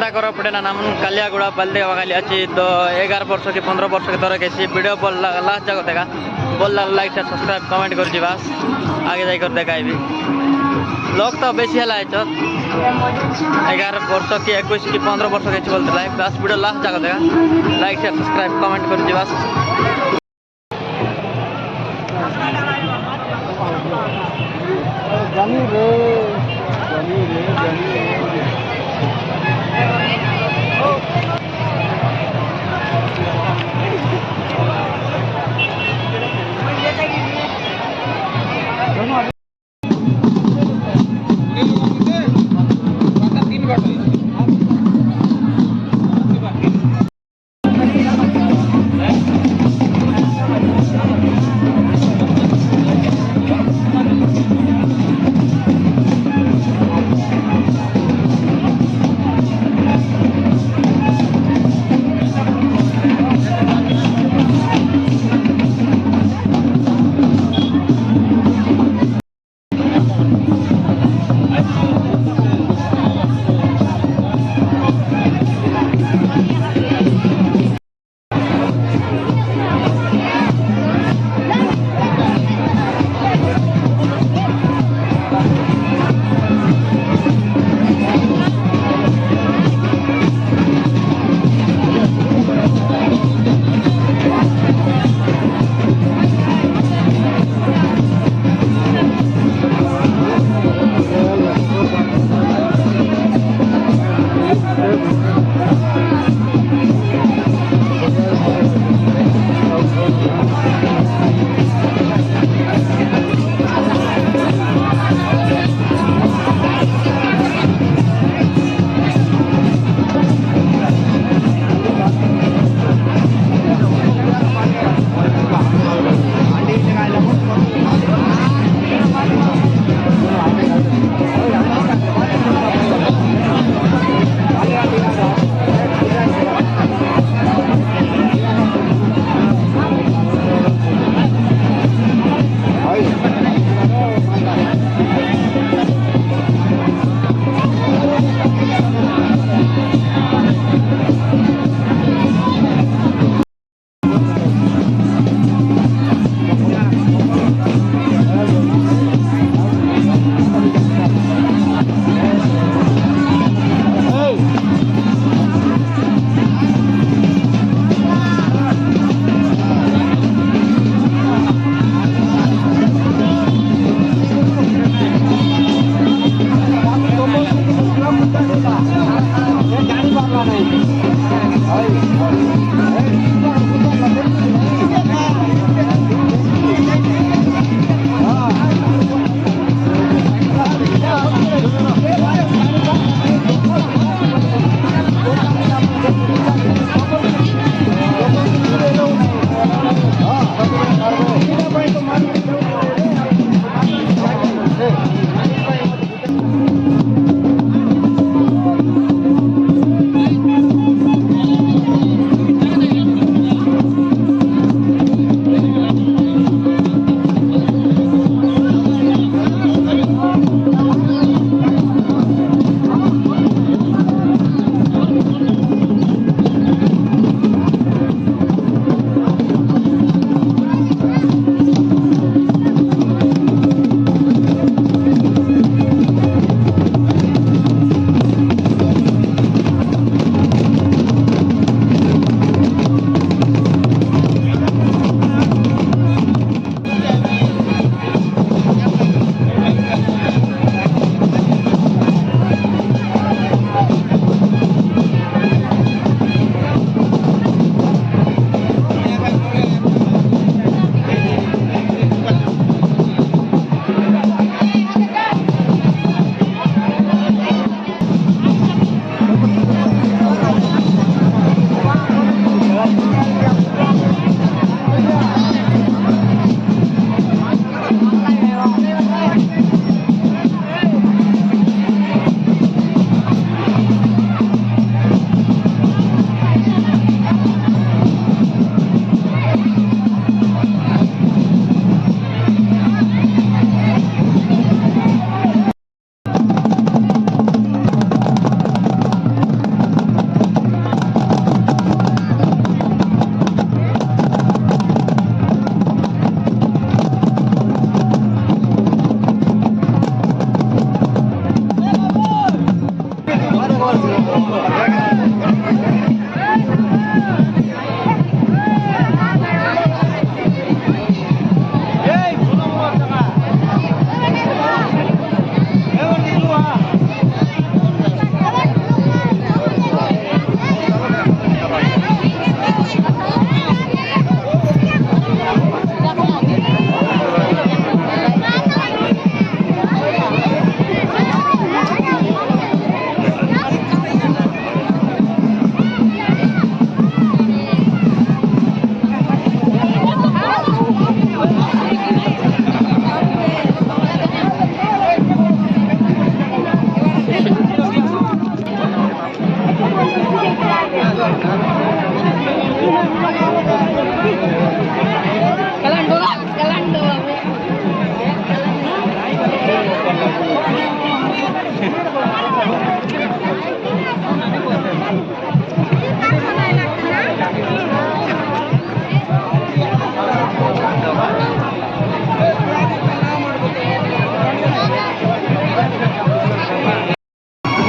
चिंता कर पड़े ना नाम कालियागुड़ा बलदेवा खाली अच्छी 11 वर्ष की 15 वर्ष के तरह कैसी वीडियो बोल लास्ट जगह देखा बोल लाइक से सब्सक्राइब कमेंट कर दी बस आगे जाकर देखा भी लोग तो बेसी है 11 वर्ष की 21 की 15 वर्ष के बोलते लाइक बस वीडियो लास्ट जगह देखा लाइक से सब्सक्राइब कमेंट कर दी बस जानी रे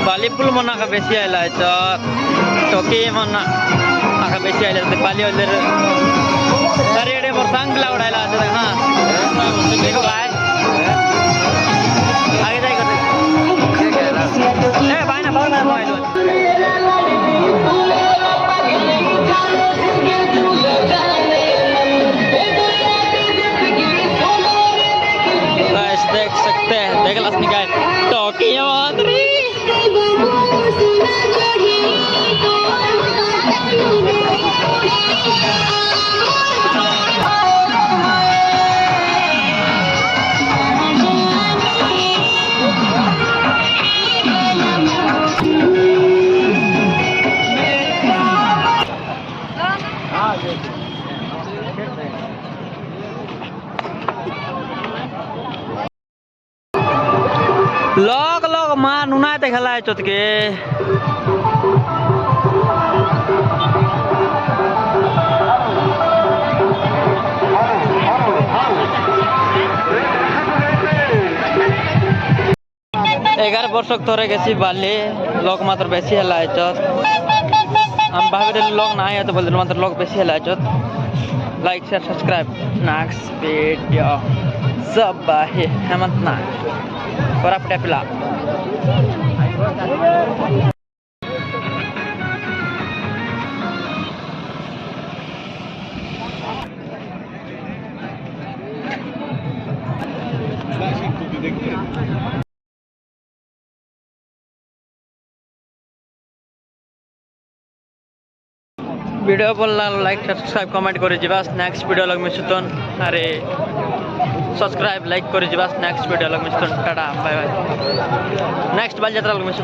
बालीपुल मना का बेसी आयला टोकी मना आका बेसी आयला बाली वाले सारे एडे पर सांग लावडायला आता ना देखो भाई आगे जाई करते ए भाई ना बहुत मोबाइल गाइस देख सकते हैं देख लस निकाल टोकी मादरी लोग लोग माँ नुनाते खेलाए चोतके एगार वर्षक थोड़े गेसी बाली लोग मात्र बेसी हेलाए चोत हम भाभी लोग ना आए तो बोलते मात्र लोग बेसी हेलाए चोत like share subscribe next video सब बाहे हेमंत ना कोरापुट पिला वीडियो बोलना लाइक सब्सक्राइब कमेंट कर नेक्स्ट वीडियो लग मिसुतन अरे सब्सक्राइब लाइक कर नेक्स्ट वीडियो लग मिसुतन टाटा बाय बाय नेक्स्ट बाल जात्रा लग मिसुतन।